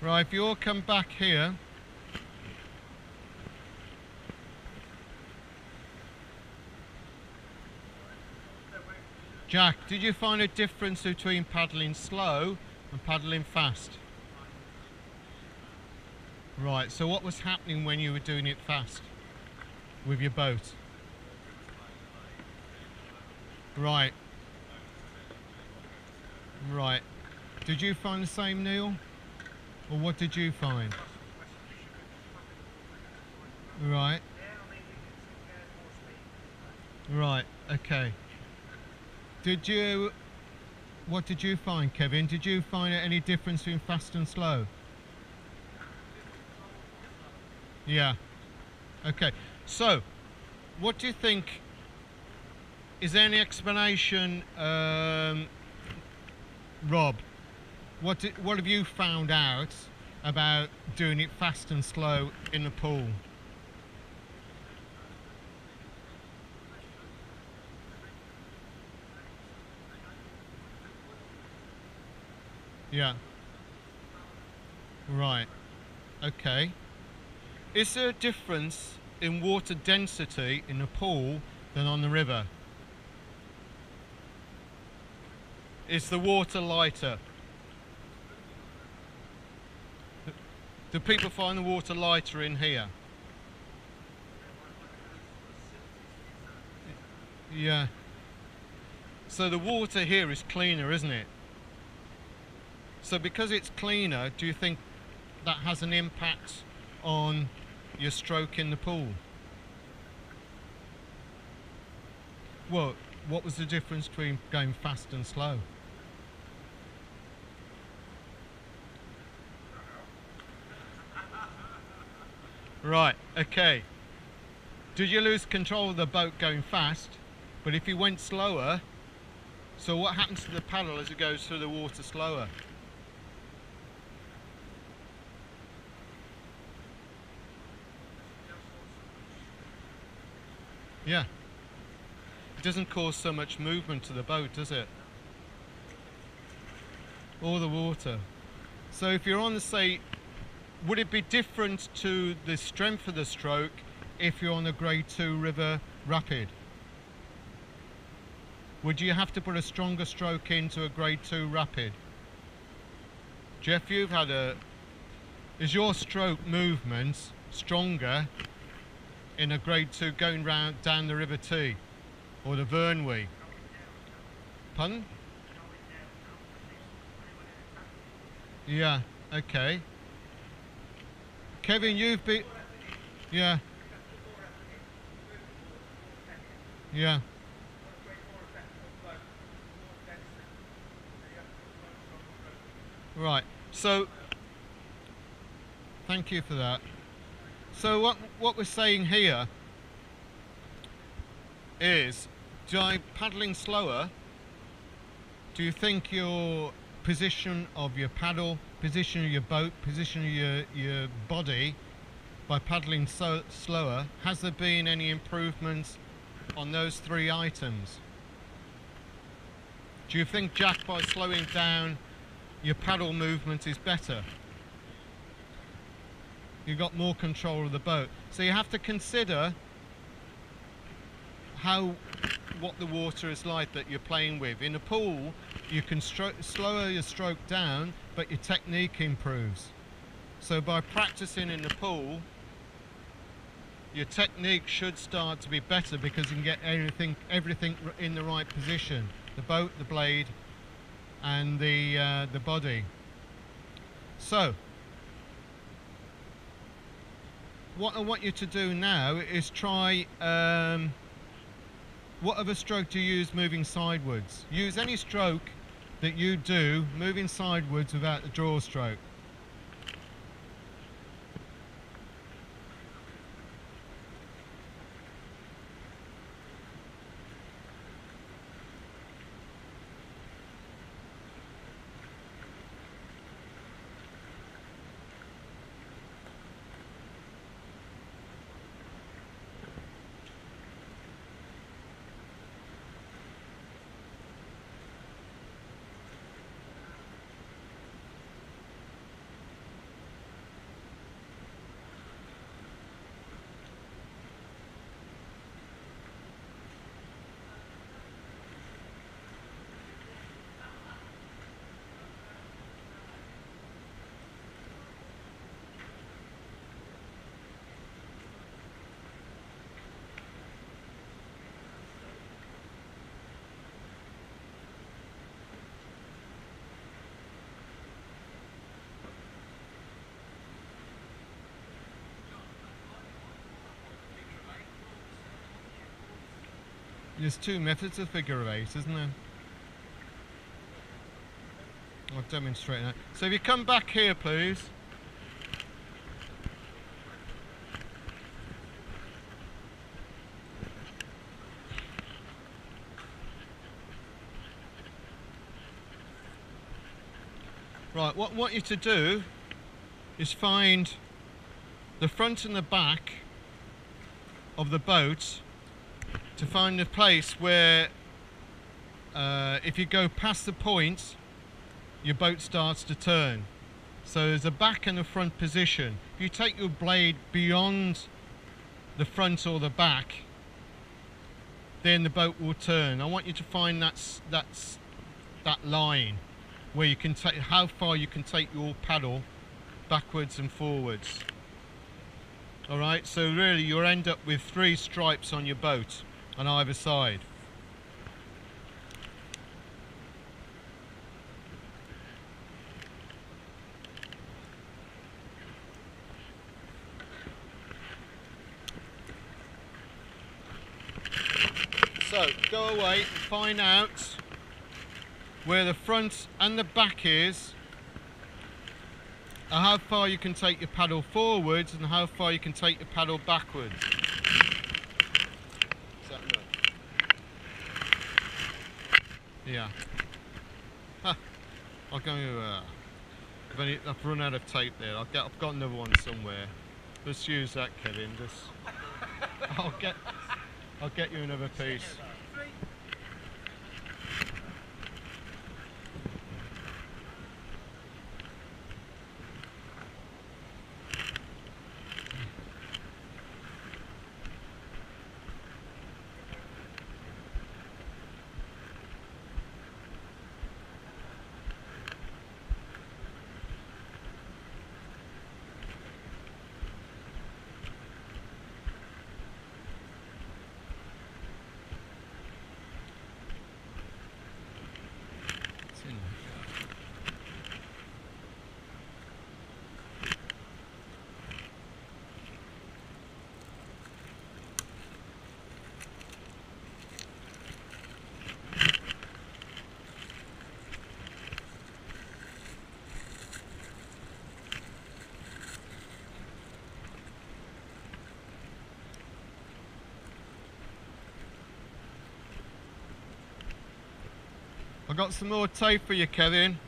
Right, if you all come back here. Jack, did you find a difference between paddling slow and paddling fast? Right, so what was happening when you were doing it fast with your boat? Right. Right. Did you find the same, Neil? Or what did you find? Right. Right, okay. What did you find, Kevin? Did you find any difference between fast and slow? Yeah. Okay. So, what do you think? Is there any explanation, Rob? What have you found out about doing it fast and slow in the pool? Yeah. Right. Okay. Is there a difference in water density in the pool than on the river? Is the water lighter? Do people find the water lighter in here? Yeah. So the water here is cleaner, isn't it? So because it's cleaner, do you think that has an impact on your stroke in the pool? Well, what was the difference between going fast and slow? Right, okay. Did you lose control of the boat going fast? But if you went slower, so what happens to the paddle as it goes through the water slower? Yeah. It doesn't cause so much movement to the boat, does it? Or the water. So if you're on the, say, would it be different to the strength of the stroke if you're on a grade 2 river rapid? Would you have to put a stronger stroke into a grade 2 rapid? Geoff, you've had is your stroke movement stronger in a grade 2 going round down the River T or the Vernwy? Pardon? Yeah, okay. Kevin, you've been... Yeah. Yeah. Right, so thank you for that. So what we're saying here is, by paddling slower, do you think your position of your paddle, position of your boat, position of your body, by paddling slower, has there been any improvements on those three items? Do you think, Jack, by slowing down, your paddle movement is better? You've got more control of the boat. So you have to consider what the water is like that you're playing with. In a pool, you can slower your stroke down, but your technique improves. So by practicing in the pool, your technique should start to be better because you can get everything in the right position. The boat, the blade, and the body. So, what I want you to do now is try, what other stroke do you use moving sidewards? Use any stroke that you do moving sidewards without the draw stroke. There's two methods of figure of eight, isn't there? I'll demonstrate that. So if you come back here, please. Right, what I want you to do is find the front and the back of the boat to find the place where if you go past the point your boat starts to turn. So there's a back and a front position. If you take your blade beyond the front or the back, then the boat will turn. I want you to find that line where you can take, how far you can take your paddle backwards and forwards. Alright, so really you'll end up with 3 stripes on your boat on either side. So go away and find out where the front and the back is, and how far you can take your paddle forwards and how far you can take your paddle backwards. Is that enough? Yeah. Huh. I'll go. I've run out of tape there. I've got another one somewhere. Let's use that, Kevin. I'll get you another piece. I've got some more tape for you, Kevin.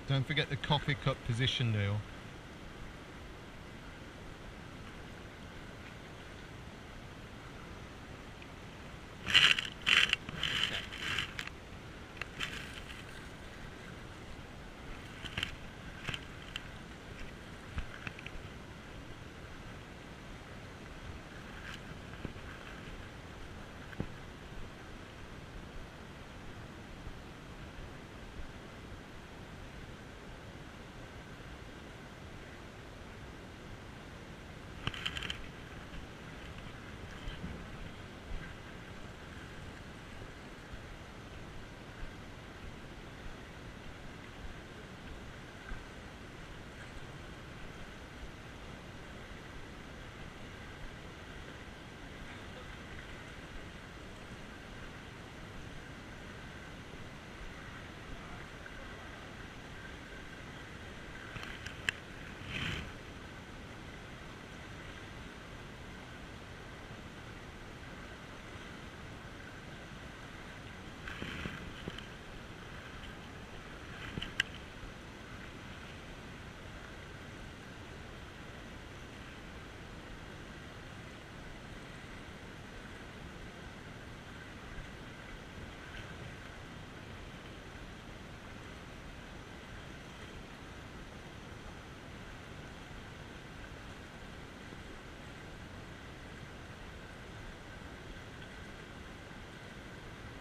Don't forget the coffee cup position, Neil.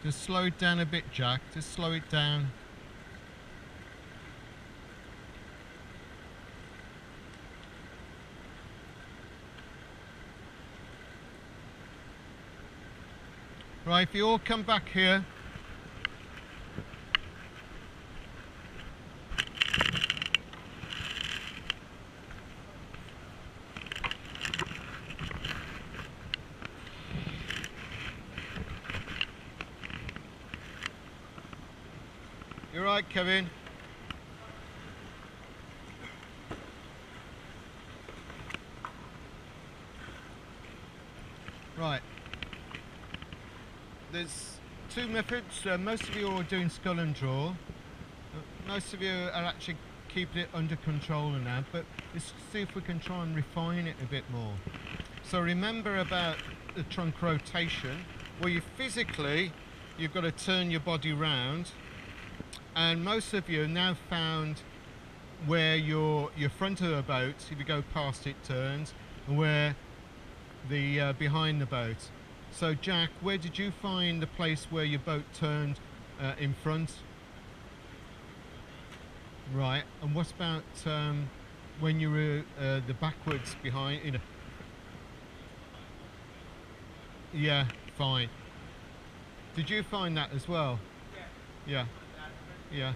Just slow it down a bit, Jack. Just slow it down. Right, if you all come back here. You're right, Kevin. Right. There's two methods. Most of you are doing skull and draw. Most of you are actually keeping it under control now, but let's see if we can try and refine it a bit more. So remember about the trunk rotation, where you've got to turn your body round, and most of you have now found where your front of the boat, if you go past it, turns, and where the behind the boat. So Jack, where did you find the place where your boat turned in front? Right, and what about when you were the backwards behind? You know. Yeah, fine. Did you find that as well? Yeah. Yeah.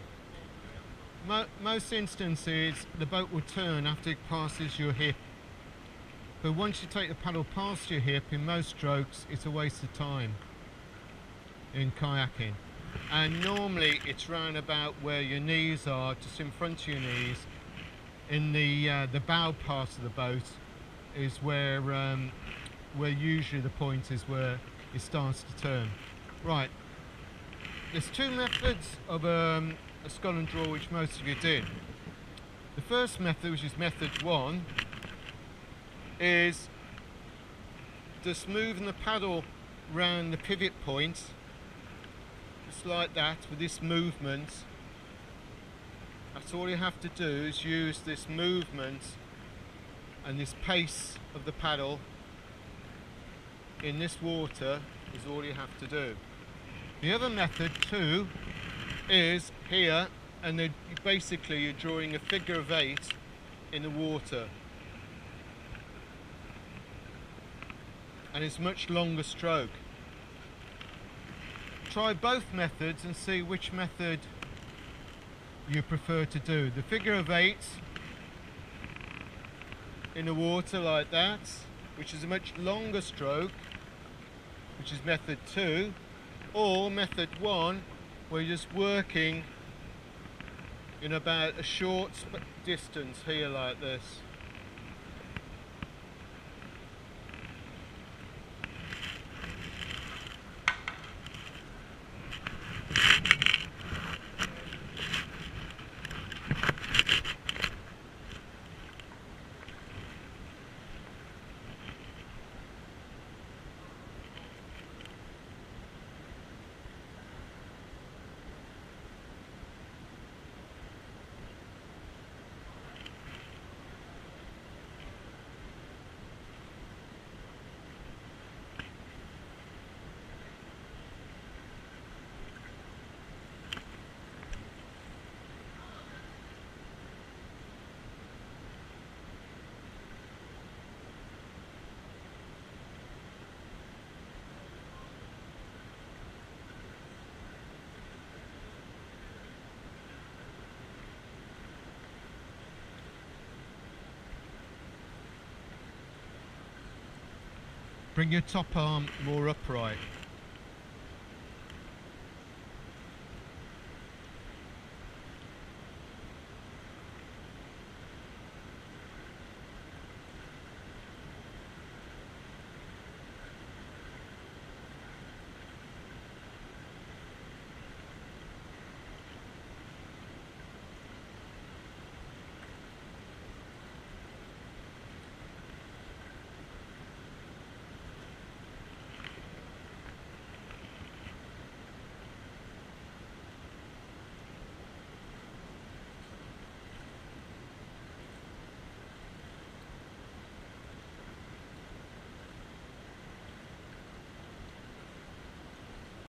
Most instances, the boat will turn after it passes your hip. But once you take the paddle past your hip, in most strokes, it's a waste of time in kayaking. And normally it's round about where your knees are, just in front of your knees. In the bow part of the boat is where usually the point is where it starts to turn. Right. There's two methods of a skull and draw which most of you did. The first method, which is method 1, is just moving the paddle round the pivot point, just like that, with this movement. That's all you have to do, is use this movement and this pace of the paddle in this water is all you have to do. The other method 2 is here, and then basically you're drawing a figure of 8 in the water, and it's much longer stroke. Try both methods and see which method you prefer to do. The figure of 8 in the water like that, which is a much longer stroke, which is method 2, or method 1, where you're just working in about a short distance here like this. Bring your top arm more upright.